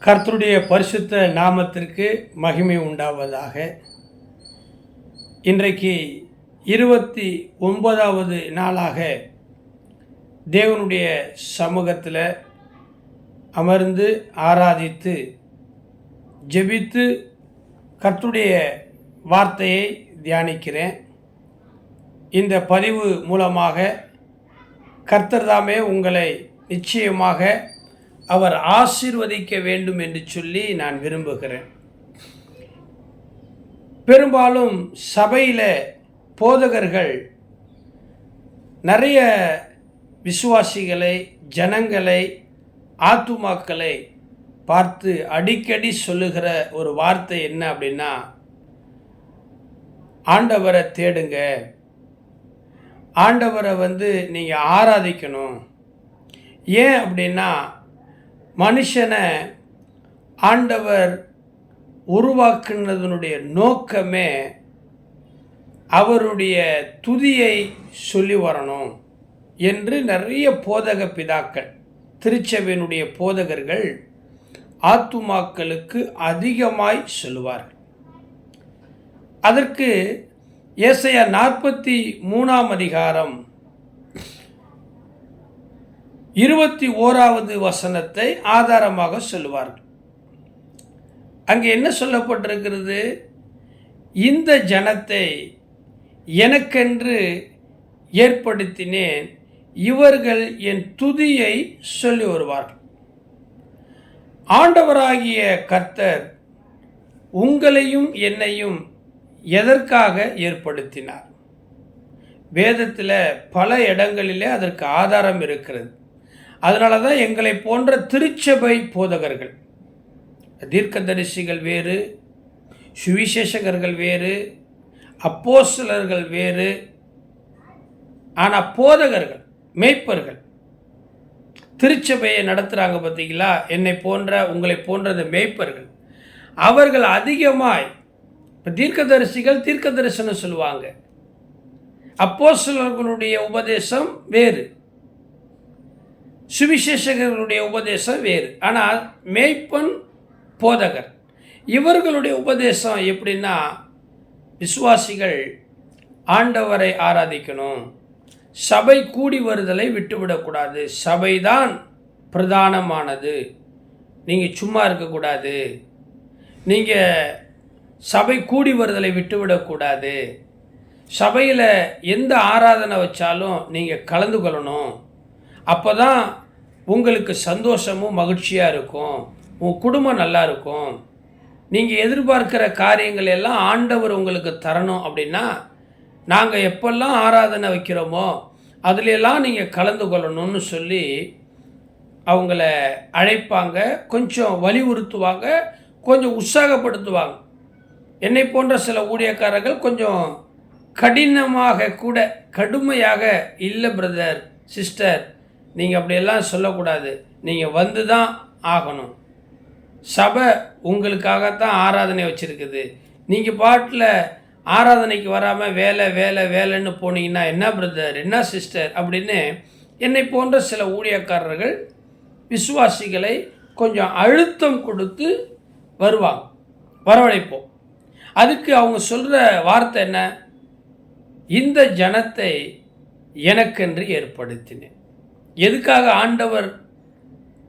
கர்த்தருடைய பரிசுத்த நாமத்திற்கு மகிமை உண்டாவதாக. இன்றைக்கு 29வது நாளாக தேவனுடைய சமூகத்தில் அமர்ந்து ஆராதித்து ஜெபித்து கர்த்தருடைய வார்த்தையை தியானிக்கிறேன். இந்த பதிவு மூலமாக கர்த்தர் தாமே உங்களை நிச்சயமாக அவர் ஆசீர்வதிக்க வேண்டும் என்று சொல்லி நான் விரும்புகிறேன். பெரும்பாலும் சபையில் போதகர்கள் நிறைய விசுவாசிகளை, ஜனங்களை, ஆத்துமாக்களை பார்த்து அடிக்கடி சொல்லுகிற ஒரு வார்த்தை என்ன அப்படின்னா, ஆண்டவரை தேடுங்க, ஆண்டவரை நீங்கள் ஆராதிக்கணும். ஏன் அப்படின்னா, மனுஷனை ஆண்டவர் உருவாக்குனதனுடைய நோக்கமே அவருடைய துதியை சொல்லி வரணும் என்று நிறைய போதக பிதாக்கள், திருச்சபையினுடைய போதகர்கள் ஆத்துமாக்களுக்கு அதிகமாய் சொல்லுவார்கள். அதற்கு ஏசாயா 43ஆம் அதிகாரம் 21வது வசனத்தை ஆதாரமாக சொல்லுவார்கள். அங்கே என்ன சொல்லப்பட்டிருக்கிறது? இந்த ஜனத்தை எனக்கென்று ஏற்படுத்தினேன், இவர்கள் என் துதியை சொல்லி வருவார்கள். ஆண்டவராகிய கர்த்தர் உங்களையும் என்னையும் எதற்காக ஏற்படுத்தினார்? வேதத்தில் பல இடங்களிலே அதற்கு ஆதாரம் இருக்கிறது. அதனால தான் எங்களை போன்ற திருச்சபை போதகர்கள், தீர்க்கதரிசிகள் வேறு, சுவிசேஷகர்கள் வேறு, அப்போஸ்தலர்கள் வேறு, ஆனால் போதகர்கள், மேய்ப்பர்கள் திருச்சபையை நடத்துகிறாங்க பார்த்தீங்களா? என்னை போன்ற, உங்களை போன்ற இந்த மேய்ப்பர்கள், அவர்கள் அதிகமாய் இப்போ தீர்க்கதரிசிகள் தீர்க்க தரிசனம் சொல்லுவாங்க, அப்போஸ்தலர்களுடைய உபதேசம் வேறு, சுவிசேஷகர்களுடைய உபதேசம் வேறு. ஆனால் மேய்ப்பன், போதகர், இவர்களுடைய உபதேசம் எப்படின்னா, விசுவாசிகள் ஆண்டவரை ஆராதிக்கணும், சபை கூடி வருதலை விட்டுவிடக்கூடாது, சபைதான் பிரதானமானது, நீங்கள் சும்மா இருக்கக்கூடாது, நீங்கள் சபை கூடி வருதலை விட்டுவிடக்கூடாது, சபையில் எந்த ஆராதனை வச்சாலும் நீங்கள் கலந்து கொள்ளணும், அப்போ தான் உங்களுக்கு சந்தோஷமும் மகிழ்ச்சியாக இருக்கும், உங்கள் குடும்பம் நல்லா இருக்கும், நீங்கள் எதிர்பார்க்கிற காரியங்கள் எல்லாம் ஆண்டவர் உங்களுக்கு தரணும். அப்படின்னா நாங்கள் எப்பெல்லாம் ஆராதனை வைக்கிறோமோ அதிலெல்லாம் நீங்கள் கலந்து கொள்ளணும்னு சொல்லி அவங்கள அழைப்பாங்க, கொஞ்சம் வலியுறுத்துவாங்க, கொஞ்சம் உற்சாகப்படுத்துவாங்க. என்னை போன்ற சில ஊழியக்காரர்கள் கொஞ்சம் கடினமாக கூட, கடுமையாக, இல்லை பிரதர், சிஸ்டர், நீங்கள் அப்படியெல்லாம் சொல்லக்கூடாது, நீங்கள் வந்து தான் ஆகணும், சபை உங்களுக்காகத்தான் ஆராதனை வச்சுருக்குது, நீங்கள் பாட்டில் ஆராதனைக்கு வராமல் வேலை வேலை வேலைன்னு போனீங்கன்னா என்ன பிரதர், என்ன சிஸ்டர் அப்படின்னு என்னை போன்ற சில ஊழியக்காரர்கள் விசுவாசிகளை கொஞ்சம் அழுத்தம் கொடுத்து வருவாங்க, வரவழைப்போம். அதுக்கு அவங்க சொல்கிற வார்த்தை என்ன? இந்த ஜனத்தை எனக்கென்று ஏற்படுத்தினேன். எதுக்காக ஆண்டவர்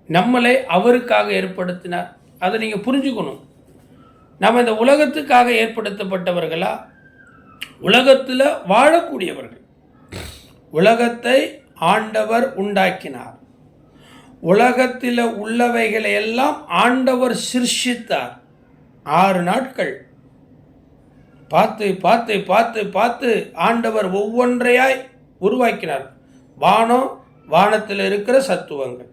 நம்மளை அவருக்காக ஏற்படுத்தினார்? அதை நீங்கள் புரிஞ்சுக்கணும். நம்ம இந்த உலகத்துக்காக ஏற்படுத்தப்பட்டவர்களா? உலகத்தில் வாழக்கூடியவர்கள். உலகத்தை ஆண்டவர் உண்டாக்கினார், உலகத்தில் உள்ளவைகளை எல்லாம் ஆண்டவர் சிருஷ்டித்தார். 6 நாட்கள் பார்த்து பார்த்து பார்த்து பார்த்து ஆண்டவர் ஒவ்வொன்றையாய் உருவாக்கினார். வானம், வானத்தில் இருக்கிற சத்துவங்கள்,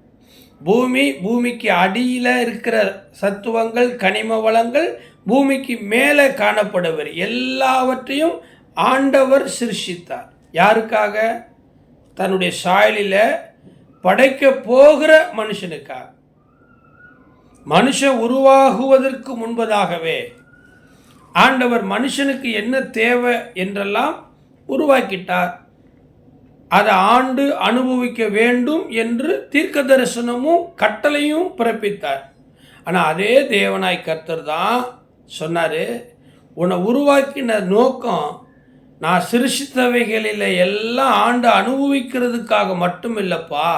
பூமி, பூமிக்கு அடியில் இருக்கிற சத்துவங்கள், கனிம வளங்கள், பூமிக்கு மேலே காணப்படுவர் எல்லாவற்றையும் ஆண்டவர் சிருஷ்டித்தார். யாருக்காக? தன்னுடைய சாயலில் படைக்க போகிற மனுஷனுக்காக. மனுஷன் உருவாகுவதற்கு முன்பதாகவே ஆண்டவர் மனுஷனுக்கு என்ன தேவை என்றெல்லாம் உருவாக்கிட்டார். அதை ஆண்டு அனுபவிக்க வேண்டும் என்று தீர்க்க தரிசனமும் கட்டளையும் பிறப்பித்தார். ஆனால் அதே தேவனாய் கர்த்தர் தான் சொன்னார், உன்னை உருவாக்கின நோக்கம் நான் சிருஷித்தவைகளில் எல்லாம் ஆண்டு அனுபவிக்கிறதுக்காக மட்டும் இல்லைப்பா.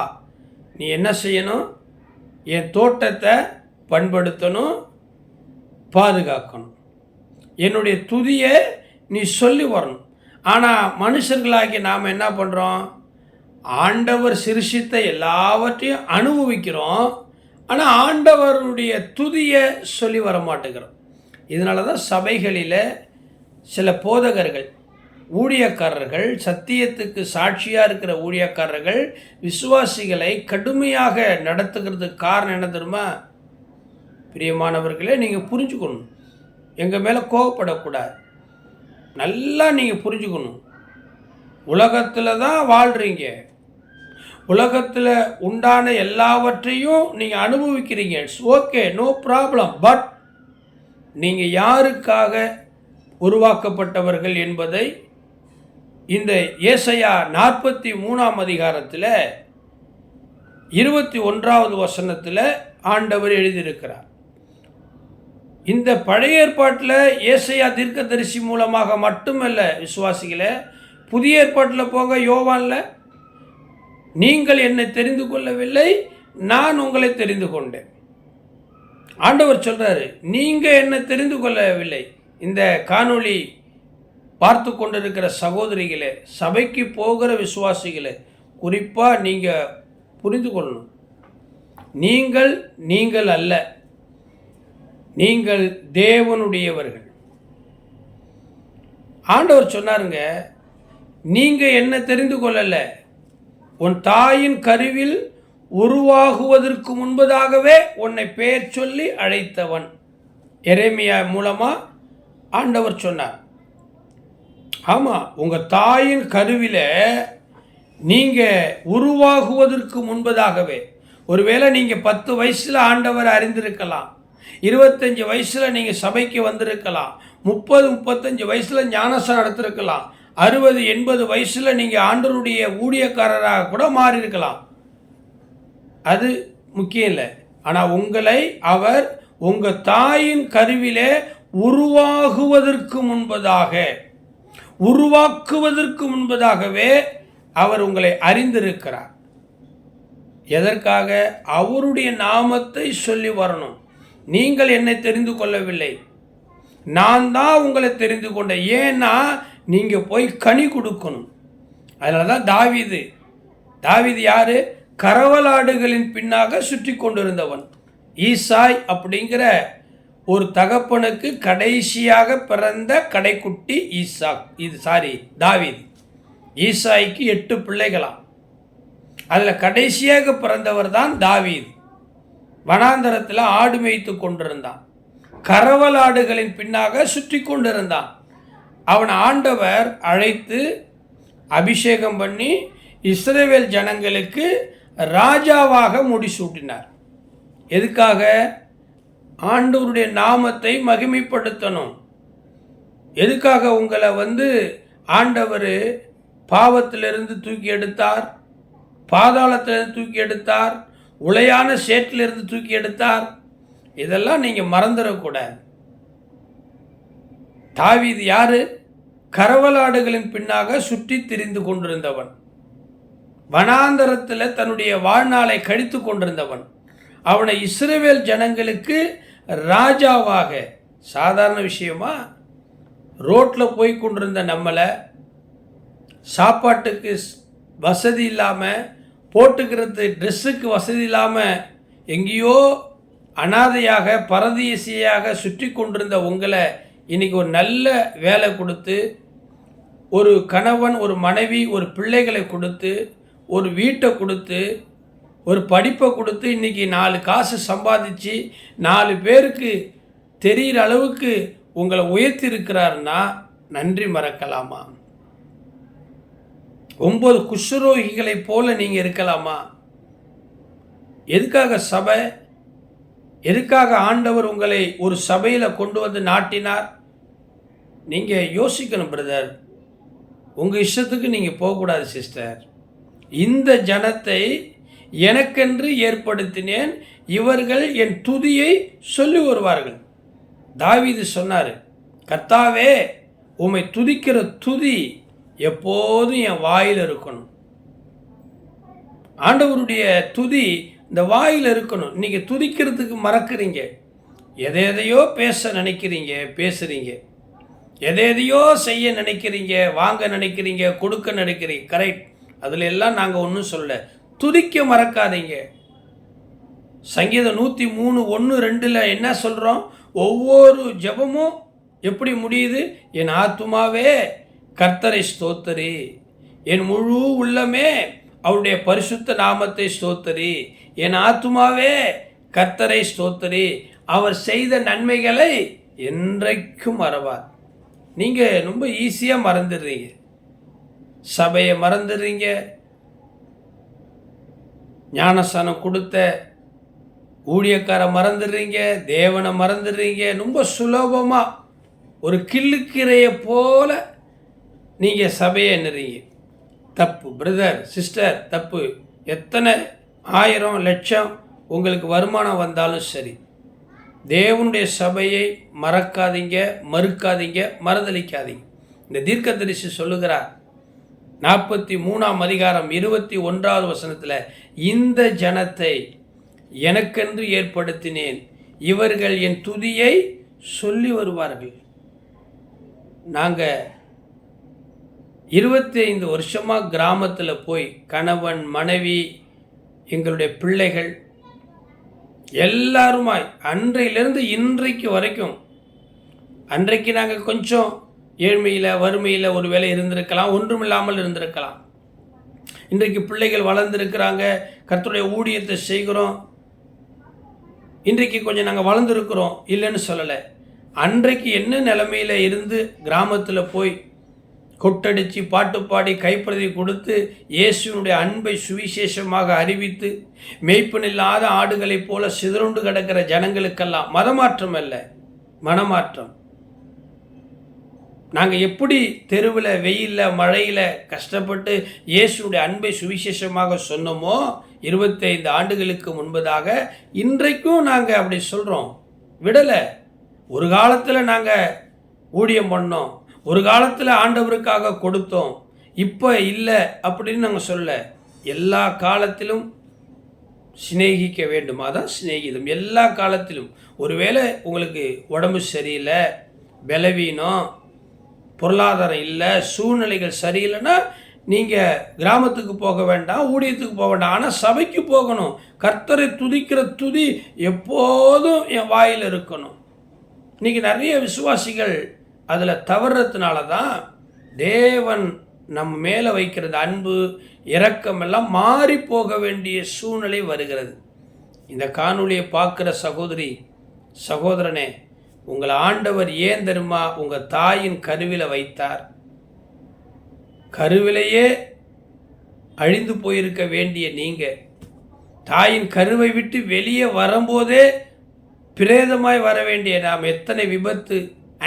நீ என்ன செய்யணும்? என் தோட்டத்தை பண்படுத்தணும், பாதுகாக்கணும், என்னுடைய துதியை நீ சொல்லி வரணும். ஆனால் மனுஷர்களாகி நாம் என்ன பண்ணுறோம்? ஆண்டவர் சிருஷித்த எல்லாவற்றையும் அனுபவிக்கிறோம், ஆனால் ஆண்டவருடைய துதியை சொல்லி வர மாட்டேங்கிறோம். இதனால தான் சபைகளில் சில போதகர்கள், ஊழியக்காரர்கள், சத்தியத்துக்கு சாட்சியாக இருக்கிற ஊழியக்காரர்கள் விசுவாசிகளை கடுமையாக நடத்துகிறதுக்கு காரணம் என்ன தெரியுமா? பிரியமானவர்களே, நீங்கள் புரிஞ்சுக்கணும். எங்கள் மேலே கோவப்படக்கூடாது. நல்லா நீங்கள் புரிஞ்சுக்கணும். உலகத்தில் தான் வாழ்கிறீங்க, உலகத்தில் உண்டான எல்லாவற்றையும் நீங்கள் அனுபவிக்கிறீங்க. It's okay, no problem. But நீங்கள் யாருக்காக உருவாக்கப்பட்டவர்கள் என்பதை இந்த ஏசாயா 43 அதிகாரத்தில் 21வது வசனத்தில் ஆண்டவர் எழுதியிருக்கிறார். இந்த பழைய ஏற்பாட்டில் ஏசாயா தீர்க்கதரிசி மூலமாக மட்டுமல்ல விசுவாசிகளை, புதிய ஏற்பாட்டில் போக யோவானில், நீங்கள் என்னை தெரிந்து கொள்ளவில்லை, நான் உங்களை தெரிந்து கொண்டேன். ஆண்டவர் சொல்கிறாரு, நீங்கள் என்னை தெரிந்து கொள்ளவில்லை. இந்த காணொளி பார்த்து கொண்டிருக்கிற சகோதரிகளே, சபைக்கு போகிற விசுவாசிகளே, குறிப்பாக நீங்கள் புரிந்து கொள்ளணும். நீங்கள் அல்ல, நீங்கள் தேவனுடையவர்கள். ஆண்டவர் சொன்னாருங்க, நீங்கள் என்ன தெரிந்து கொள்ளலை, உன் தாயின் கருவில் உருவாகுவதற்கு முன்பதாகவே உன்னை பெயர் சொல்லி அழைத்தவன். எரேமியா மூலமாக ஆண்டவர் சொன்னார். ஆமாம், உங்கள் தாயின் கருவில் நீங்கள் உருவாகுவதற்கு முன்பதாகவே. ஒருவேளை நீங்கள் 10 வயசில் ஆண்டவர் அறிந்திருக்கலாம், 25 வயசில் நீங்கள் சபைக்கு வந்திருக்கலாம், 30-35 வயசில் ஞானஸ்நானம் நடத்திருக்கலாம், 60-80 வயசில் நீங்கள் ஆண்டவருடைய ஊழியக்காரராக கூட மாறியிருக்கலாம். அது முக்கியம் இல்லை. ஆனால் உங்களை அவர் உங்கள் தாயின் கருவிலே உருவாக்குவதற்கு முன்பதாகவே அவர் உங்களை அறிந்திருக்கிறார். எதற்காக? அவருடைய நாமத்தை சொல்லி வரணும். நீங்கள் என்னை தெரிந்து கொள்ளவில்லை, நான் தான் உங்களை தெரிந்து கொண்டேன். ஏன்னா நீங்கள் போய் கனி கொடுக்கணும். அதனால தான் தாவீது யார்? கரவலாடுகளின் பின்னாக சுற்றி கொண்டிருந்தவன். ஈசாய் அப்படிங்கிற ஒரு தகப்பனுக்கு கடைசியாக பிறந்த கடைக்குட்டி தாவீது. ஈசாய்க்கு 8 பிள்ளைகளாம். அதில் கடைசியாக பிறந்தவர் தான் தாவீது. வனாந்தரத்தில் ஆடு மேய்த்து கொண்டிருந்தான், கரவலாடுகளின் பின்னாக சுற்றி கொண்டிருந்தான். அவன் ஆண்டவர் அழைத்து அபிஷேகம் பண்ணி இஸ்ரவேல் ஜனங்களுக்கு ராஜாவாக முடிசூட்டினார். எதுக்காக? ஆண்டவருடைய நாமத்தை மகிமைப்படுத்தணும். எதுக்காக உங்களை ஆண்டவர் பாவத்திலிருந்து தூக்கி எடுத்தார், பாதாளத்திலிருந்து தூக்கி எடுத்தார், உளையான சேற்றிலிருந்து தூக்கி எடுத்தார்? இதெல்லாம் நீங்கள் மறந்துடக்கூடாது. தாவீது யாரு? கரவலாடுகளின் பின்னாக சுற்றி திரிந்து கொண்டிருந்தவன், வனாந்தரத்தில் தன்னுடைய வாழ்நாளை கழித்து கொண்டிருந்தவன். அவனை இஸ்ரவேல் ஜனங்களுக்கு ராஜாவாக, சாதாரண விஷயமா? ரோட்டில் போய் கொண்டிருந்த நம்மளை, சாப்பாட்டுக்கு வசதி இல்லாமல், போட்டுக்கிறது ட்ரெஸ்ஸுக்கு வசதி இல்லாமல், எங்கேயோ அனாதையாக பரதேசியாக சுற்றி கொண்டிருந்த உங்களை இன்றைக்கி ஒரு நல்ல வேலை கொடுத்து, ஒரு கணவன், ஒரு மனைவி, ஒரு பிள்ளைகளை கொடுத்து, ஒரு வீட்டை கொடுத்து, ஒரு படிப்பை கொடுத்து, இன்றைக்கி 4 காசு சம்பாதிச்சு 4 பேருக்கு தெரிகிற அளவுக்கு உங்களை உயர்த்தி இருக்கிறாருன்னா நன்றி மறக்கலாமா? 9 குஷ்ரோகிகளைப் போல நீங்கள் இருக்கலாமா? எதுக்காக சபை? எதுக்காக ஆண்டவர் உங்களை ஒரு சபையில் கொண்டு வந்து நாட்டினார்? நீங்கள் யோசிக்கணும் பிரதர். உங்கள் இஷ்டத்துக்கு நீங்கள் போகக்கூடாது சிஸ்டர். இந்த ஜனத்தை எனக்கென்று ஏற்படுத்தினேன், இவர்கள் என் துதியை சொல்லி வருவார்கள். தாவீது சொன்னார், கர்த்தாவே உம்மை துதிக்கிற துதி எப்போதும் என் வாயில் இருக்கணும். ஆண்டவருடைய துதி இந்த வாயில் இருக்கணும். நீங்கள் துதிக்கிறதுக்கு மறக்கிறீங்க, எதையோ பேச நினைக்கிறீங்க, பேசுகிறீங்க, எதையோ செய்ய நினைக்கிறீங்க, வாங்க நினைக்கிறீங்க, கொடுக்க நினைக்கிறீங்க. கரெக்ட், அதில் எல்லாம் நாங்கள் ஒன்றும் சொல்ல. துதிக்க மறக்காதீங்க. சங்கீதம் 103:1-2 என்ன சொல்கிறோம்? ஒவ்வொரு ஜெபமும் எப்படி முடியுது? என் ஆத்துமாவே கர்த்தரை ஸ்தோத்தரி, என் முழு உள்ளமே அவருடைய பரிசுத்த நாமத்தை ஸ்தோத்தரி, என் ஆத்துமாவே கர்த்தரை ஸ்தோத்தரி, அவர் செய்த நன்மைகளை என்றைக்கும் மறவார். நீங்கள் ரொம்ப ஈஸியாக மறந்துடுறீங்க. சபையை மறந்துடுறீங்க, ஞானஸ்தானம் கொடுத்த ஊழியக்காரை மறந்துடுறீங்க, தேவனை மறந்துடுறீங்க. ரொம்ப சுலபமாக ஒரு கிள்ளுக்கிறையை போல நீங்கள் சபையை எண்ணுறீங்க. தப்பு பிரதர், சிஸ்டர், தப்பு. எத்தனை 1000 லட்சம் உங்களுக்கு வருமானம் வந்தாலும் சரி, தேவனுடைய சபையை மறக்காதீங்க, மறுக்காதீங்க, மறுதளிக்காதீங்க. இந்த தீர்க்கதரிசி சொல்லுகிறார் 43:21 இந்த ஜனத்தை எனக்கென்று ஏற்படுத்தினேன், இவர்கள் என் துதியை சொல்லி வருவார்கள். நாங்கள் 25 வருஷமாக கிராமத்தில் போய் கணவன், மனைவி, எங்களுடைய பிள்ளைகள் எல்லாருமாய் அன்றையிலிருந்து இன்றைக்கு வரைக்கும், அன்றைக்கு நாங்கள் கொஞ்சம் ஏழ்மையில் வறுமையில் ஒரு வேளை இருந்திருக்கலாம், ஒன்றுமில்லாமல் இருந்திருக்கலாம். இன்றைக்கு பிள்ளைகள் வளர்ந்துருக்கிறாங்க, கர்த்தருடைய ஊழியத்தை செய்கிறோம். இன்றைக்கு கொஞ்சம் நாங்கள் வளர்ந்துருக்கிறோம், இல்லைன்னு சொல்லலை. அன்றைக்கு என்ன நிலைமையில் இருந்து கிராமத்தில் போய் கொட்டடித்து பாட்டு பாடி கைப்பிரதி கொடுத்து இயேசுனுடைய அன்பை சுவிசேஷமாக அறிவித்து மேய்ப்பனில்லாத ஆடுகளைப் போல சிதறுண்டு கிடக்கிற ஜனங்களுக்கெல்லாம் மதமாற்றம் அல்ல, மனமாற்றம். நாங்கள் எப்படி தெருவில் வெயிலில் மழையில் கஷ்டப்பட்டு இயேசுடைய அன்பை சுவிசேஷமாக சொன்னோமோ 25 ஆண்டுகளுக்கு முன்பதாக, இன்றைக்கும் நாங்கள் அப்படி சொல்கிறோம், விடலை. ஒரு காலத்தில் நாங்கள் ஊழியம் பண்ணோம், ஒரு காலத்தில் ஆண்டவருக்காக கொடுத்தோம், இப்போ இல்லை அப்படின்னு நாங்கள் சொல்ல. எல்லா காலத்திலும் சிநேகிக்க வேண்டுமா? தான் சிநேகிதம். எல்லா காலத்திலும். ஒருவேளை உங்களுக்கு உடம்பு சரியில்லை, பலவீனம், பொருளாதாரம் இல்லை, சூழ்நிலைகள் சரியில்லைன்னா நீங்கள் கிராமத்துக்கு போக வேண்டாம், ஊழியத்துக்கு போக வேண்டாம். ஆனால் சபைக்கு போகணும். கர்த்தரை துதிக்கிற துதி எப்போதும் என் வாயில் இருக்கணும். இன்றைக்கி நிறைய விசுவாசிகள் அதில் தவறுறதுனால தான் தேவன் நம்ம மேலே வைக்கிறது அன்பு, இரக்கம் எல்லாம் மாறி போக வேண்டிய சூழ்நிலை வருகிறது. இந்த காணொளியை பார்க்குற சகோதரி, சகோதரனே, உங்களை ஆண்டவர் ஏன் தெரியுமா உங்கள் தாயின் கருவில வைத்தார்? கருவிலேயே அழிந்து போயிருக்க வேண்டிய நீங்கள் தாயின் கருவை விட்டு வெளியே வரும்போதே பிரேதமாய் வர வேண்டிய நாம் எத்தனை விபத்து,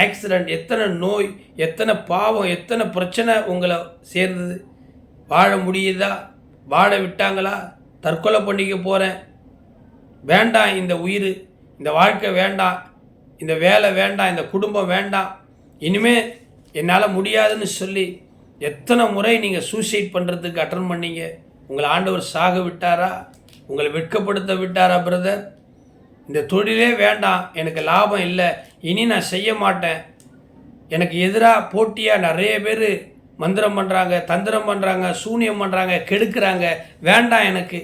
ஆக்சிடெண்ட், எத்தனை நோய், எத்தனை பாவம், எத்தனை பிரச்சனை உங்களை சேர்ந்தது. வாழ முடியுதா? வாழ விட்டாங்களா? தற்கொலை பண்ணிக்க போகிறேன், வேண்டாம் இந்த உயிர், இந்த வாழ்க்கை வேண்டாம், இந்த வேலை வேண்டாம், இந்த குடும்பம் வேண்டாம், இனிமே என்னால் முடியாதுன்னு சொல்லி எத்தனை முறை நீங்கள் சூசைட் பண்ணுறதுக்கு அட்டன் பண்ணீங்க? உங்களை ஆண்டவர் சாக விட்டாரா? உங்களை வெட்கப்படுத்த விட்டாரா? பிரதர், இந்த தொழிலே வேண்டாம், எனக்கு லாபம் இல்லை, இனி நான் செய்ய மாட்டேன், எனக்கு எதிராக போட்டியாக நிறைய பேர் மந்திரம் பண்ணுறாங்க, தந்திரம் பண்ணுறாங்க, சூனியம் பண்ணுறாங்க, கெடுக்கிறாங்க, வேண்டாம் எனக்கு,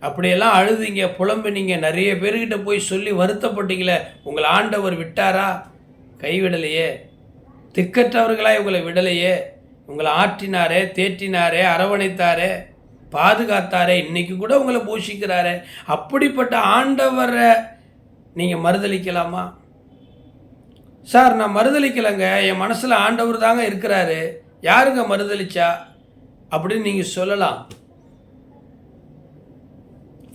அப்படியெல்லாம் அழுதிங்க, புலம்பினீங்க, நிறைய பேர்கிட்ட போய் சொல்லி வருத்தப்பட்டீங்களே, உங்களை ஆண்டவர் விட்டாரா? கைவிடலையே. திக்கற்றவர்களாய் உங்களை விடலையே. உங்களை ஆற்றினாரே, தேற்றினாரே, அரவணைத்தாரே, பாதுகாத்தாரே, இன்னைக்கு கூட உங்களை போஷிக்கிறாரே. அப்படிப்பட்ட ஆண்டவரை நீங்கள் மறுதளிக்கலாமா? சார், நான் மறுதளிக்கலைங்க, என் மனசில் ஆண்டவர் தாங்க இருக்கிறாரு, யாருங்க மறுதளிச்சா அப்படின்னு நீங்கள் சொல்லலாம்.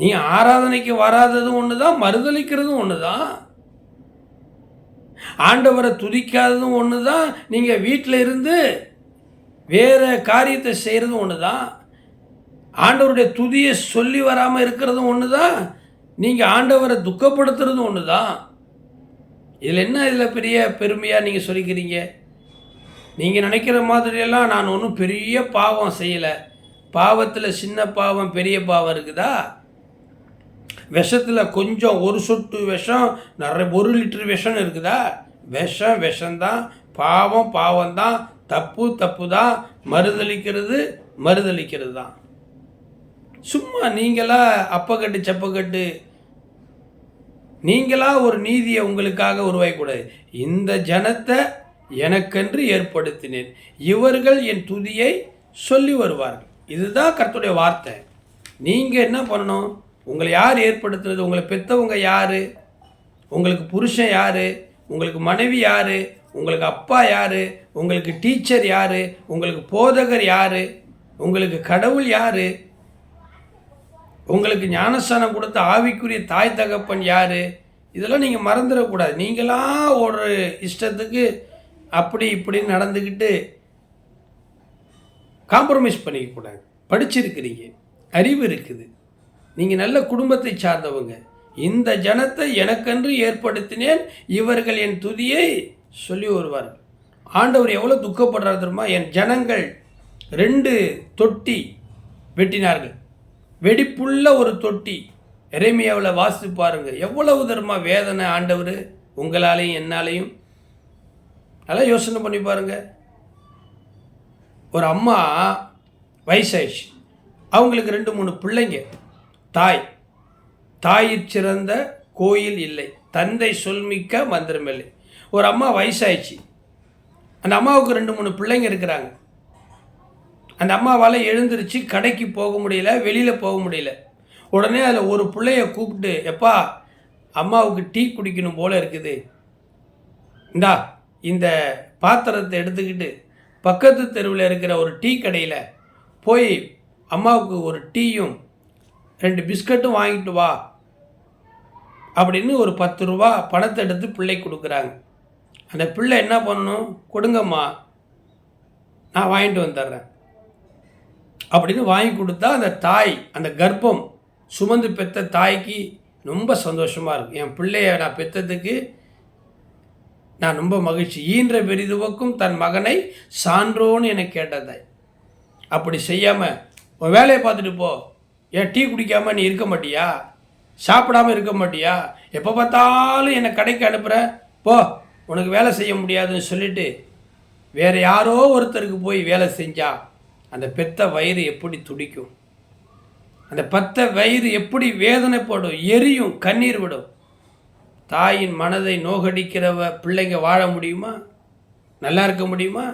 நீங்கள் ஆராதனைக்கு வராததும் ஒன்று தான், மறுதளிக்கிறதும் ஒன்று தான், ஆண்டவரை துதிக்காததும் ஒன்று தான், நீங்கள் வீட்டில் இருந்து வேறு காரியத்தை செய்கிறதும் ஒன்று தான். ஆண்டவருடைய துதியை சொல்லி வராமல் இருக்கிறதும் ஒன்று தான், நீங்கள் ஆண்டவரை துக்கப்படுத்துறதும் ஒன்று தான். இதில் என்ன இதில் பெரிய பெருமையாக நீங்கள் சொல்லிக்கிறீங்க? நீங்கள் நினைக்கிற மாதிரியெல்லாம் நான் ஒன்றும் பெரிய பாவம் செய்யலை. பாவத்தில் சின்ன பாவம் பெரிய பாவம் இருக்குதா? விஷத்தில் கொஞ்சம் ஒரு சொட்டு விஷம் நிறைய 1 லிட்டர் விஷம் இருக்குதா? விஷம்தான். பாவம் பாவம்தான். தப்பு தான். மறுதளிக்கிறது தான். சும்மா நீங்களா அப்பக்கட்டு செப்பக்கட்டு நீங்களா ஒரு நீதியை உங்களுக்காக உருவாக்கக்கூடாது. இந்த ஜனத்தை எனக்கென்று ஏற்படுத்தினேன், இவர்கள் என் துதியை சொல்லி வருவார்கள். இதுதான் கர்த்தருடைய வார்த்தை. நீங்கள் என்ன பண்ணணும்? உங்களை யார் ஏற்படுத்துறது? உங்களை பெற்றவங்க யார்? உங்களுக்கு புருஷன் யார்? உங்களுக்கு மனைவி யார்? உங்களுக்கு அப்பா யார்? உங்களுக்கு டீச்சர் யார்? உங்களுக்கு போதகர் யார்? உங்களுக்கு கடவுள் யார்? உங்களுக்கு ஞானஸ்தானம் கொடுத்த ஆவிக்குரிய தாய் தகப்பன் யார்? இதெல்லாம் நீங்கள் மறந்துடக்கூடாது. நீங்களாம் ஒரு இஷ்டத்துக்கு அப்படி இப்படின்னு நடந்துக்கிட்டு காம்ப்ரமைஸ் பண்ணிக்கக்கூடாது. படிச்சிருக்கிறீங்க, அறிவு இருக்குது, நீங்கள் நல்ல குடும்பத்தை சார்ந்தவங்க. இந்த ஜனத்தை எனக்கென்று ஏற்படுத்தினேன், இவர்கள் என் துதியை சொல்லி வருவார்கள். ஆண்டவர் எவ்வளோ துக்கப்படுறார் தெரியுமா? என் ஜனங்கள் 2 தொட்டி வெட்டினார்கள், வெடிப்புள்ள ஒரு தொட்டி. எரேமியாவில் வாசித்து பாருங்கள், எவ்வளவு தருமா வேதனை ஆண்டவர் உங்களாலையும் என்னாலையும். நல்லா யோசனை பண்ணி பாருங்கள். ஒரு அம்மா வயசாயிடுச்சு, அவங்களுக்கு 2-3 பிள்ளைங்க. தாயிற் சிறந்த கோயில் இல்லை, தந்தை சொல்மிக்க மந்திரமில்லை. ஒரு அம்மா வயசாயிடுச்சு, அந்த அம்மாவுக்கு 2-3 பிள்ளைங்க இருக்கிறாங்க. அந்த அம்மாவால் எழுந்திருச்சு கடைக்கு போக முடியல, வெளியில் போக முடியல. உடனே அதில் ஒரு பிள்ளைய கூப்பிட்டு, எப்பா அம்மாவுக்கு டீ குடிக்கணும் போல் இருக்குது, இந்தா இந்த பாத்திரத்தை எடுத்துக்கிட்டு பக்கத்து தெருவில் இருக்கிற ஒரு டீ கடையில் போய் அம்மாவுக்கு ஒரு டீயும் 2 பிஸ்கட்டும் வாங்கிட்டு வா அப்படின்னு ஒரு 10 ரூபா பணத்தை எடுத்து பிள்ளை கொடுக்குறாங்க. அந்த பிள்ளை என்ன பண்ணணும்? கொடுங்கம்மா நான் வாங்கிட்டு வந்துடுறேன் அப்படின்னு வாங்கி கொடுத்தா அந்த தாய், அந்த கர்ப்பம் சுமந்து பெற்ற தாய்க்கு ரொம்ப சந்தோஷமாக இருக்கும். என் பிள்ளைய நான் பெற்றதுக்கு நான் ரொம்ப மகிழ்ச்சி. ஈன்ற பெரிதுவக்கும் தன் மகனை சான்றோன்னு எனக்கு கேட்டதாய். அப்படி செய்யாமல் உன் வேலையை பார்த்துட்டு போ. ஏன் டீ குடிக்காமல் நீ இருக்க மாட்டியா? சாப்பிடாமல் இருக்க மாட்டியா? எப்போ பார்த்தாலும் என்னை கடைக்கு அனுப்புகிற, போ உனக்கு வேலை செய்ய முடியாதுன்னு சொல்லிட்டு வேறு யாரோ ஒருத்தருக்கு போய் வேலை செஞ்சா அந்த பெத்த வயிறு எப்படி துடிக்கும்? அந்த பெத்த வயிறு எப்படி வேதனைப்படும், எரியும், கண்ணீர் விடும். தாயின் மனதை நோகடிக்கிறவ பிள்ளைங்க வாழ முடியுமா? நல்லா இருக்க முடியுமா?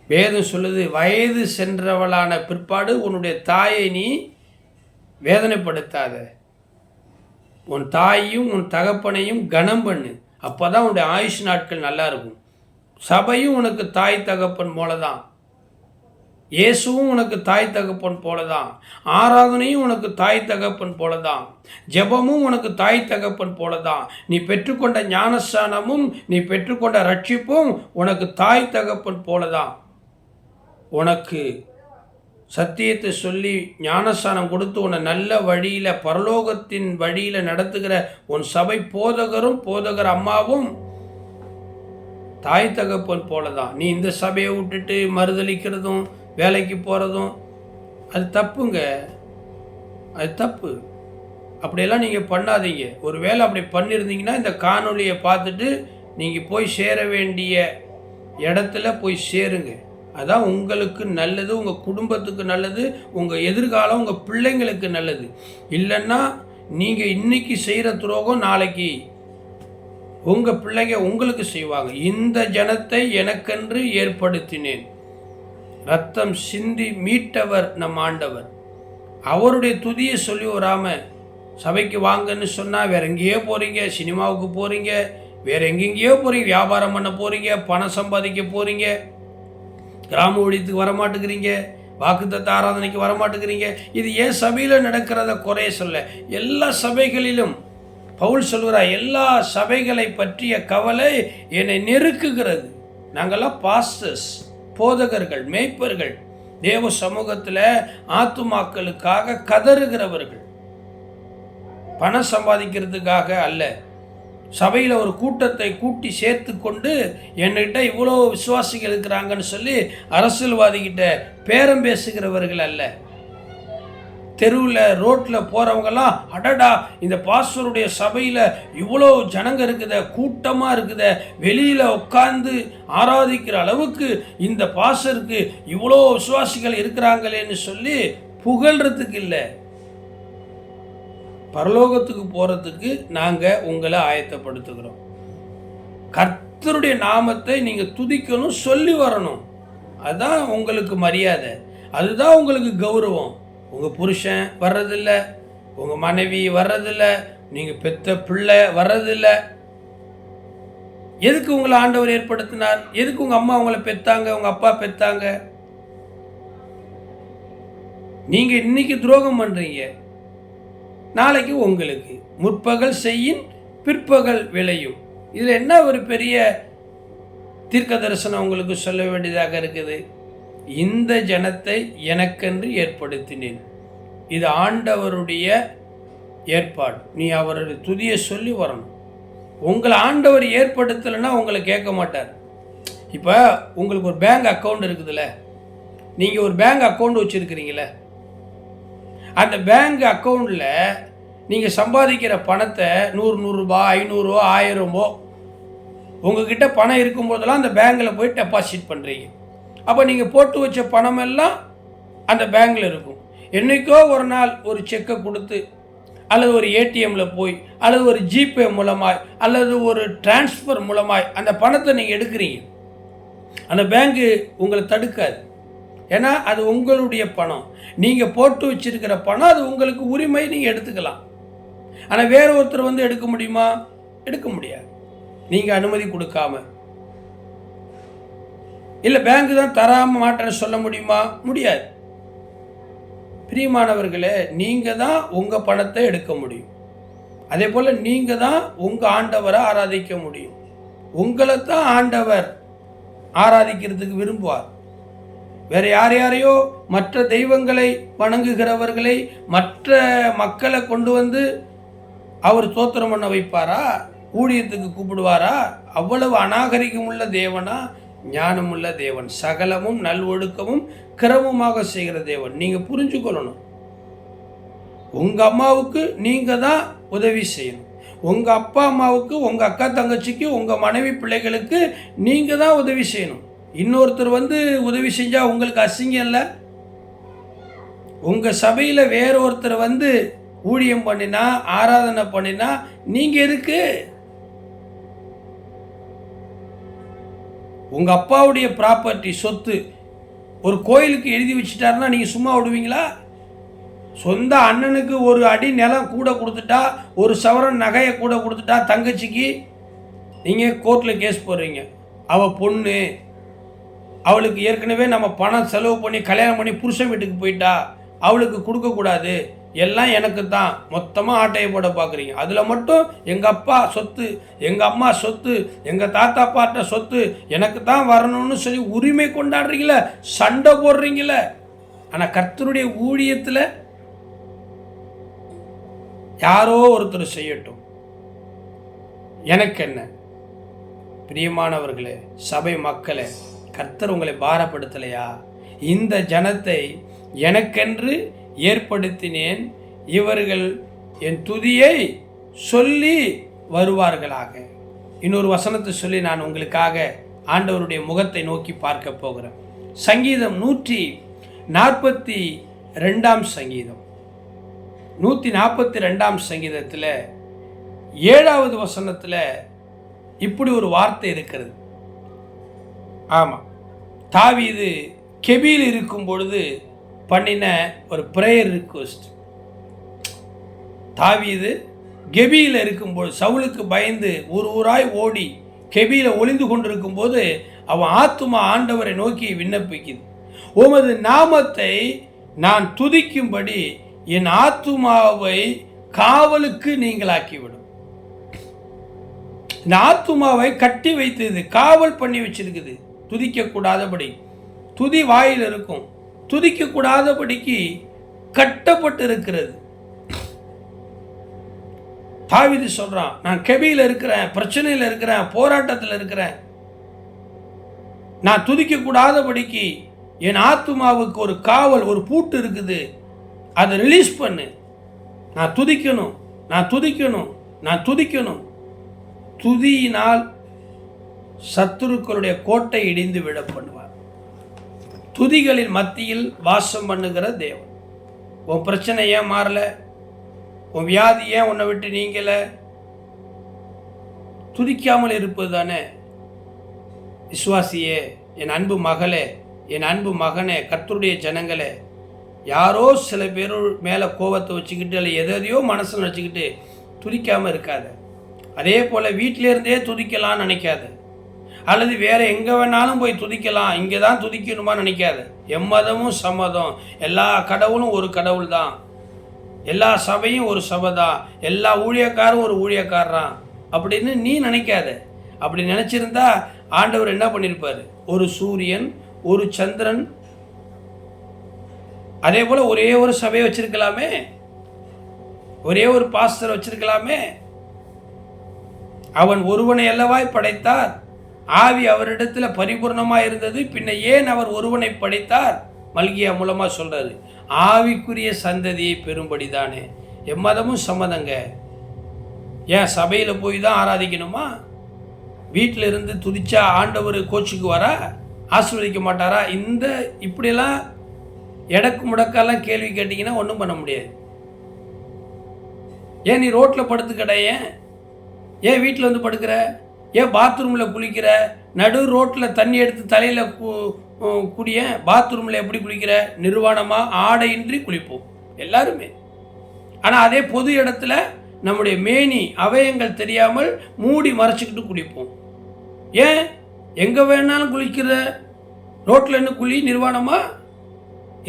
வேதம் சொல்லுது, வயது சென்றவளான பிற்பாடு உன்னுடைய தாயை நீ வேதனைப்படுத்தாத. உன் தாயையும் உன் தகப்பனையும் கனம் பண்ணு, அப்போ தான் உன்னுடைய ஆயுஷ் நாட்கள் நல்லா இருக்கும். சபையும் உனக்கு தாய் தகப்பன் போல தான், இயேசுவும் உனக்கு தாய் தகப்பன் போல தான், ஆராதனையும் உனக்கு தாய் தகப்பன் போல தான், ஜெபமும் உனக்கு தாய் தகப்பன் போல தான், நீ பெற்றுக்கொண்ட ஞானஸ்தானமும் நீ பெற்றுக்கொண்ட ரட்சிப்பும் உனக்கு தாய் தகப்பன் போல தான். உனக்கு சத்தியத்தை சொல்லி ஞானஸ்தானம் கொடுத்து உன்னை நல்ல வழியில் பரலோகத்தின் வழியில் நடத்துகிற உன் சபை போதகரும் போதகர் அம்மாவும் தாய் தகப்பன் போல தான். நீ இந்த சபையை விட்டுட்டு மறுதளிக்கிறதும் வேலைக்கு போகிறதும் அது தப்புங்க, அது தப்பு. அப்படியெல்லாம் நீங்கள் பண்ணாதீங்க. ஒரு வேளை அப்படி பண்ணியிருந்தீங்கன்னா இந்த காணொலியை பார்த்துட்டு நீங்கள் போய் சேர வேண்டிய இடத்துல போய் சேருங்க. அதான் உங்களுக்கு நல்லது, உங்கள் குடும்பத்துக்கு நல்லது, உங்கள் எதிர்காலம் உங்கள் பிள்ளைங்களுக்கு நல்லது. இல்லைன்னா நீங்கள் இன்னைக்கு செய்கிற துரோகம் நாளைக்கு உங்கள் பிள்ளைங்க உங்களுக்கு செய்வாங்க. இந்த ஜனத்தை எனக்கென்று ஏற்படுத்தினேன், ரத்தம் சிந்தி மீட்டவர் நம் ஆண்டவர். அவருடைய துதியை சொல்லி வராமல் சபைக்கு வாங்கன்னு சொன்னால் வேற எங்கேயோ போகிறீங்க, சினிமாவுக்கு போகிறீங்க, வேறு எங்கெங்கேயோ போகிறீங்க, வியாபாரம் பண்ண போகிறீங்க, பணம் சம்பாதிக்க போகிறீங்க, கிராம ஊழியத்துக்கு வரமாட்டுக்கிறீங்க, வாக்குத்தத்த ஆராதனைக்கு வரமாட்டுக்கிறீங்க. இது ஏன் சபையில் நடக்கிறத குறைய சொல்ல, எல்லா சபைகளிலும் பவுல் சொல்கிறார், எல்லா சபைகளை பற்றிய கவலை என்னை நெருக்குகிறது. நாங்கள்லாம் பாஸ்டர்ஸ், போதகர்கள், மேய்ப்பர்கள், தேவ சமூகத்தில் ஆத்துமாக்களுக்காக கதறுகிறவர்கள். பணம் சம்பாதிக்கிறதுக்காக அல்ல. சபையில் ஒரு கூட்டத்தை கூட்டி சேர்த்து கொண்டு என்கிட்ட இவ்வளோ விசுவாசிகள் இருக்கிறாங்கன்னு சொல்லி அரசியல்வாதிகிட்ட பேரம் பேசுகிறவர்கள் அல்ல. தெருவில் ரோட்டில் போகிறவங்கெல்லாம் அடடா இந்த பாஸ்டருடைய சபையில் இவ்வளோ ஜனங்க இருக்குத, கூட்டமாக இருக்குத, வெளியில் உட்கார்ந்து ஆராதிக்கிற அளவுக்கு இந்த பாஸ்டருக்கு இவ்வளோ விசுவாசிகள் இருக்கிறாங்களேன்னு சொல்லி புகழ்கிறதுக்கு இல்லை, பரலோகத்துக்கு போகிறதுக்கு நாங்கள் உங்களை ஆயத்தப்படுத்துகிறோம். கர்த்தருடைய நாமத்தை நீங்கள் துதிக்கணும், சொல்லி வரணும். அதுதான் உங்களுக்கு மரியாதை, அதுதான் உங்களுக்கு கௌரவம். உங்கள் புருஷன் வர்றதில்ல, உங்கள் மனைவி வர்றதில்ல, நீங்கள் பெத்த பிள்ளை வர்றதில்ல. எதுக்கு உங்களை ஆண்டவர் ஏற்படுத்தினார்? எதுக்கு உங்கள் அம்மா உங்களை பெத்தாங்க, உங்கள் அப்பா பெத்தாங்க? நீங்கள் இன்னைக்கு துரோகம் பண்ணுறீங்க, நாளைக்கு உங்களுக்கு முற்பகல் செய்யின் பிற்பகல் விளையும். இதில் என்ன ஒரு பெரிய தீர்க்க தரிசனம் உங்களுக்கு சொல்ல வேண்டியதாக இருக்குது? இந்த ஜனத்தை எனக்கென்று ஏற்படுத்தினேன். இது ஆண்டவருடைய ஏற்பாடு. நீ அவருடைய துதியை சொல்லி வரணும். உங்களை ஆண்டவர் ஏற்படுத்தலைன்னா உங்களை கேட்க மாட்டார். இப்போ உங்களுக்கு ஒரு பேங்க் அக்கௌண்ட் இருக்குதுல்ல, நீங்கள் ஒரு பேங்க் அக்கௌண்ட் வச்சுருக்கிறீங்களே, அந்த பேங்க் அக்கௌண்ட்டில் நீங்கள் சம்பாதிக்கிற பணத்தை 100 ரூபா 500 1000 உங்ககிட்ட பணம் இருக்கும்போதெல்லாம் அந்த பேங்கில் போய் டெபாசிட் பண்ணுறீங்க. அப்போ நீங்கள் போட்டு வச்ச பணமெல்லாம் அந்த பேங்கில் இருக்கும். என்றைக்கோ ஒரு நாள் ஒரு செக்கை கொடுத்து அல்லது ஒரு ஏடிஎம்மில் போய் அல்லது ஒரு ஜிபே மூலமாய் அல்லது ஒரு டிரான்ஸ்ஃபர் மூலமாய் அந்த பணத்தை நீங்கள் எடுக்கிறீங்க. அந்த பேங்கு உங்களை தடுக்காது. ஏன்னா அது உங்களுடைய பணம், நீங்கள் போட்டு வச்சிருக்கிற பணம், அது உங்களுக்கு உரிமை, நீங்கள் எடுத்துக்கலாம். ஆனால் வேற ஒருத்தர் வந்து எடுக்க முடியுமா? எடுக்க முடியாது, நீங்கள் அனுமதி கொடுக்காம. இல்லை பேங்கு தான் தராமல் மாட்டேன்னு சொல்ல முடியுமா? முடியாது. பிரியமானவர்களே, நீங்கள் தான் உங்கள் பணத்தை எடுக்க முடியும். அதே போல் நீங்கள் தான் உங்கள் ஆண்டவரை ஆராதிக்க முடியும். உங்களை தான் ஆண்டவர் ஆராதிக்கிறதுக்கு விரும்புவார். வேறு யாரையோ மற்ற தெய்வங்களை வணங்குகிறவர்களை மற்ற மக்களை கொண்டு வந்து அவர் ஸ்தோத்திரம் பண்ண வைப்பாரா? ஊழியத்துக்கு கூப்பிடுவாரா? அவ்வளவு அநாகரிகமுள்ள தேவனா? ஞானமுள்ள தேவன், சகலமும் நல்வொழுக்கமும் கிரமமாக செய்கிற தேவன். நீங்கள் புரிஞ்சுக்கொள்ளணும். உங்கள் அம்மாவுக்கு நீங்கள் தான் உதவி செய்யணும். உங்கள் அப்பா அம்மாவுக்கு, உங்கள் அக்கா தங்கச்சிக்கு, உங்கள் மனைவி பிள்ளைகளுக்கு நீங்கள் தான் உதவி செய்யணும். இன்னொருத்தர் வந்து உதவி செஞ்சால் உங்களுக்கு அசிங்கம் இல்லை? உங்கள் சபையில் வேற ஒருத்தர் வந்து ஊழியம் பண்ணினா, ஆராதனை பண்ணினா நீங்கள் எதுக்கு? உங்கள் அப்பாவுடைய ப்ராப்பர்ட்டி, சொத்து ஒரு கோயிலுக்கு எழுதி வச்சுட்டாருன்னா நீங்கள் சும்மா விடுவீங்களா? சொந்த அண்ணனுக்கு ஒரு அடி நிலம் கூட கொடுத்துட்டா, ஒரு சவரன் நகையை கூட கொடுத்துட்டா தங்கச்சிக்கு, நீங்கள் கோர்ட்டில் கேஸ் போடுறீங்க. அவள் பொண்ணு, அவளுக்கு ஏற்கனவே நம்ம பணம் செலவு பண்ணி கல்யாணம் பண்ணி புருஷன் வீட்டுக்கு போயிட்டா, அவளுக்கு கொடுக்கக்கூடாது, எல்லாம் எனக்கு தான், மொத்தமாக ஆட்டையை போட பார்க்குறீங்க. அதில் மட்டும் எங்கள் அப்பா சொத்து, எங்கள் அம்மா சொத்து, எங்கள் தாத்தா பாட்ட சொத்து எனக்கு தான் வரணும்னு சொல்லி உரிமை கொண்டாடுறீங்களே, சண்டை போடுறீங்களே. ஆனால் கர்த்தருடைய ஊழியத்தில் யாரோ ஒருத்தர் செய்யட்டும், எனக்கு என்ன? பிரியமானவர்களே, சபை மக்களே, கர்த்தர் உங்களை பாரப்படுத்தலையா? இந்த ஜனத்தை எனக்கென்று ஏற்படுத்தினேன், இவர்கள் என் துதியை சொல்லி வருவார்களாக. இன்னொரு வசனத்தை சொல்லி நான் உங்களுக்காக ஆண்டவருடைய முகத்தை நோக்கி பார்க்க போகிறேன். சங்கீதம் 142 சங்கீதம், 142 சங்கீதத்தில் 7வது வசனத்தில் இப்படி ஒரு வார்த்தை இருக்கிறது. ஆமாம், தாவீது கெபியில் இருக்கும் பொழுது பண்ணின ஒரு ப்ரேயர் ரிக்வெஸ்ட். தாவீது கெபியில் இருக்கும்போது சவுலுக்கு பயந்து ஒரு ஊராய் ஓடி கெபியில் ஒளிந்து கொண்டிருக்கும் போது அவன் ஆத்துமா ஆண்டவரை நோக்கி விண்ணப்பிக்குது. உமது நாமத்தை நான் துதிக்கும்படி என் ஆத்துமாவை காவலுக்கு நீங்களாக்கிவிடும். இந்த ஆத்துமாவை கட்டி வைத்தது, காவல் பண்ணி வச்சிருக்குது, துதிக்க கூடாதபடி. துதி வாயில் இருக்கும், துதிக்கக்கூடாதபடிக்கு கட்டப்பட்டு இருக்கிறது. தாவீது சொல்றான், நான் கெபியில் இருக்கிறேன், பிரச்சனையில் இருக்கிறேன், போராட்டத்தில் இருக்கிறேன். நான் துதிக்கக்கூடாதபடிக்கு என் ஆத்துமாவுக்கு ஒரு காவல், ஒரு பூட்டு இருக்குது. அதை ரிலீஸ் பண்ணு. நான் துதிக்கணும், நான் துதிக்கணும், நான் துதிக்கணும். துதியினால் சத்துருக்களுடைய கோட்டை இடிந்து விட பண்ணுவார். துதிகளின் மத்தியில் வாசம் பண்ணுகிற தேவன். உன் பிரச்சனை ஏன் மாறல? உன் வியாதி ஏன் உன்னை விட்டு நீங்கல? துதிக்காமல் இருப்பது தானே. விசுவாசியே, என் அன்பு மகளே, என் அன்பு மகனே, கர்த்தருடைய ஜனங்களே, யாரோ சில பேர் மேலே கோபத்தை வச்சுக்கிட்டு இல்லை எதையோ மனசில் வச்சுக்கிட்டு துதிக்காமல் இருக்காது. அதே போல் வீட்டிலேருந்தே துதிக்கலாம்னு நினைக்காது. அல்லது வேறு எங்கே வேணாலும் போய் துதிக்கலாம், இங்கே தான் துதிக்கணுமா நினைக்காது. எம்மதமும் சம்மதம், எல்லா கடவுளும் ஒரு கடவுள் தான், எல்லா சபையும் ஒரு சபை தான், எல்லா ஊழியக்காரும் ஒரு ஊழியக்காரன் அப்படின்னு நீ நினைக்காத. அப்படி நினச்சிருந்தா ஆண்டவர் என்ன பண்ணியிருப்பார்? ஒரு சூரியன், ஒரு சந்திரன், அதே போல் ஒரே ஒரு சபையை வச்சிருக்கலாமே, ஒரே ஒரு பாஸ்டர் வச்சிருக்கலாமே. அவன் ஒருவனை அல்லவாய் படைத்தார், ஆவி அவரிடத்தில் பரிபூர்ணமாக இருந்தது, பின்ன ஏன் அவர் ஒருவனை படைத்தார்? மல்கியா மூலமாக சொல்கிறாரு, ஆவிக்குரிய சந்ததியை பெறும்படி தானே. எம்மதமும் சம்மதங்க. ஏன் சபையில் போய் தான் ஆராதிக்கணுமா? வீட்டில் இருந்து துதிச்சா ஆண்டவர் கோச்சுக்கு வரா? ஆசீர்வதிக்க மாட்டாரா? இந்த இப்படியெல்லாம் எடக்கு முடக்கெல்லாம் கேள்வி கேட்டிங்கன்னா ஒன்றும் பண்ண முடியாது. ஏன் நீ ரோட்டில் படுத்து கிடையே? ஏன் வீட்டில் வந்து படுக்கிற? ஏன் பாத்ரூமில் குளிக்கிற? நடு ரோட்டில் தண்ணி எடுத்து தலையில் குடிய. பாத்ரூமில் எப்படி குளிக்கிற? நிர்வாணமாக ஆடையின்றி குளிப்போம் எல்லாருமே. ஆனால் அதே பொது இடத்துல நம்முடைய மேனி அவயங்கள் தெரியாமல் மூடி மறைச்சிக்கிட்டு குளிப்போம். ஏன்? எங்கே வேணாலும் குளிக்கிற ரோட்டில் என்ன குழி நிர்வாணமா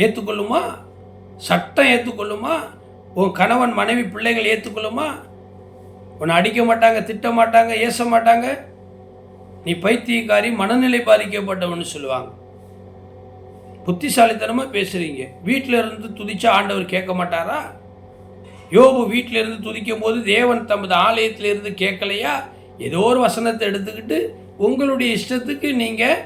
ஏற்றுக்கொள்ளுமா? சட்டம் ஏற்றுக்கொள்ளுமா? உன் கணவன் மனைவி பிள்ளைகள் ஏற்றுக்கொள்ளுமா? உன்னை அடிக்க மாட்டாங்க, திட்ட மாட்டாங்க, ஏச மாட்டாங்க. நீ பைத்தியக்காரி, மனநிலை பாதிக்கப்பட்டவன்னு சொல்லுவாங்க. புத்திசாலித்தனமாக பேசுகிறீங்க. வீட்டில் இருந்து துதிச்சா ஆண்டவர் கேட்க மாட்டாரா? யோபு வீட்டில் இருந்து துதிக்கும் போது தேவன் தமது ஆலயத்தில் இருந்து கேட்கலையா? ஏதோ ஒரு வசனத்தை எடுத்துக்கிட்டு உங்களுடைய இஷ்டத்துக்கு நீங்கள்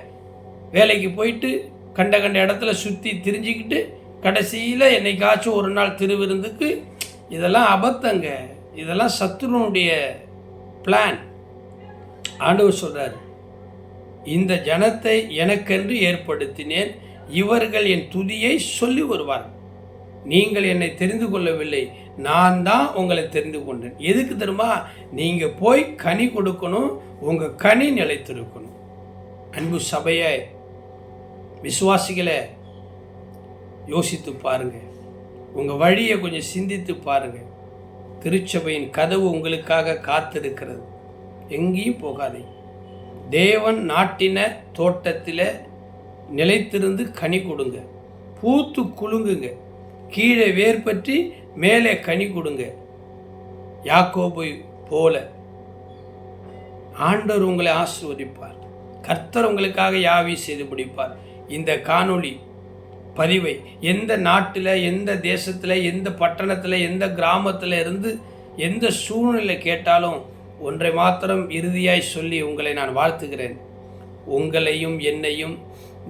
வேலைக்கு போயிட்டு கண்ட இடத்துல சுற்றி திரிஞ்சிக்கிட்டு கடைசியில் என்னைக்காச்சும் ஒரு நாள் திருவிருந்துக்கு, இதெல்லாம் அபத்தங்க. இதெல்லாம் சத்துருனுடைய பிளான். ஆண்டவர் சொல்கிறார், இந்த ஜனத்தை எனக்கென்று ஏற்படுத்தினேன், இவர்கள் என் துதியை சொல்லி வருவார்கள். நீங்கள் என்னை தெரிந்து கொள்ளவில்லை, நான் தான் உங்களை தெரிந்து கொண்டேன். எதுக்கு தெரியுமா? நீங்கள் போய் கனி கொடுக்கணும், உங்கள் கனி நிலைத்திருக்கணும். அன்பு சபையை, விசுவாசிகளை யோசித்து பாருங்கள். உங்கள் வழியை கொஞ்சம் சிந்தித்து பாருங்கள். திருச்சபையின் கதவு உங்களுக்காக காத்திருக்கிறது. எங்கேயும் போகாதே. தேவன் நாட்டின தோட்டத்தில் நிலைத்திருந்து கனி கொடுங்க, பூத்து குலுங்குங்க, கீழே வேர் பற்றி மேலே கனி கொடுங்க. யாக்கோபை போல ஆண்டவர் உங்களை ஆசீர்வதிப்பார். கர்த்தர் உங்களுக்காக யாவி செய்து முடிப்பார். இந்த காணொளி பதிவை எந்த நாட்டில், எந்த தேசத்தில், எந்த பட்டணத்தில், எந்த கிராமத்தில் இருந்து எந்த சூழ்நிலை கேட்டாலும் ஒன்றை மாத்திரம் இறுதியாய் சொல்லி உங்களை நான் வாழ்த்துகிறேன். உங்களையும் என்னையும்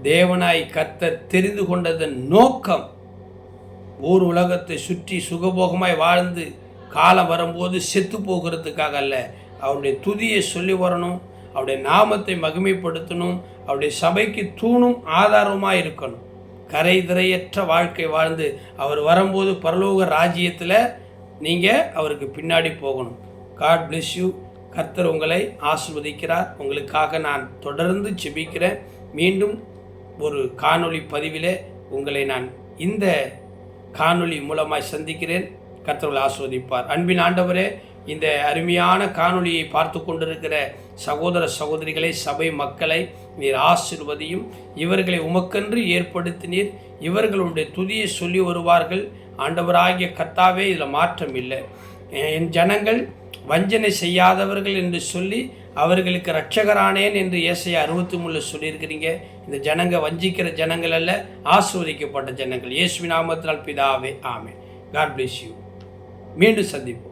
தேவனாய் கர்த்தர் தெரிந்து கொண்டதன் நோக்கம் ஊர் உலகத்தை சுற்றி சுகபோகமாய் வாழ்ந்து காலம் வரும்போது செத்து போகிறதுக்காக அல்ல. அவருடைய துதியை சொல்லி வரணும், அவருடைய நாமத்தை மகிமைப்படுத்தணும், அவருடைய சபைக்கு தூணும் ஆதாரமாக இருக்கணும். கரை திரையற்ற வாழ்க்கை வாழ்ந்து அவர் வரும்போது பரலோக ராஜ்யத்தில் நீங்கள் அவருக்கு பின்னாடி போகணும். God bless you. கர்த்தர் உங்களை ஆசீர்வதிக்கிறார். உங்களுக்காக நான் தொடர்ந்து செபிக்கிறேன். மீண்டும் ஒரு காணொளி பதிவிலே உங்களை நான் இந்த காணொளி மூலமாய் சந்திக்கிறேன். கர்த்தர் ஆசீர்வதிப்பார். அன்பின் ஆண்டவரே, இந்த அருமையான காணொளியை பார்த்து கொண்டிருக்கிற சகோதர சகோதரிகளை, சபை மக்களை நீர் ஆசீர்வதியும். இவர்களை உமக்கென்று ஏற்படுத்தினீர். இவர்களுடைய துதியை சொல்லி வருவார்கள். ஆண்டவராகிய கர்த்தாவே, இதில் மாற்றம் இல்லை. என் ஜனங்கள் வஞ்சனை செய்யாதவர்கள் என்று சொல்லி அவர்களுக்கு இரட்சகரானேன் என்று ஏசாயா 63 சொல்லியிருக்கிறீங்க. இந்த ஜனங்க வஞ்சிக்கிற ஜனங்கள் அல்ல, ஆசீர்வதிக்கப்பட்ட ஜனங்கள். இயேசுவின் நாமத்தினால் பிதாவே, ஆமென். God bless you. மீண்டும் சந்திப்போம்.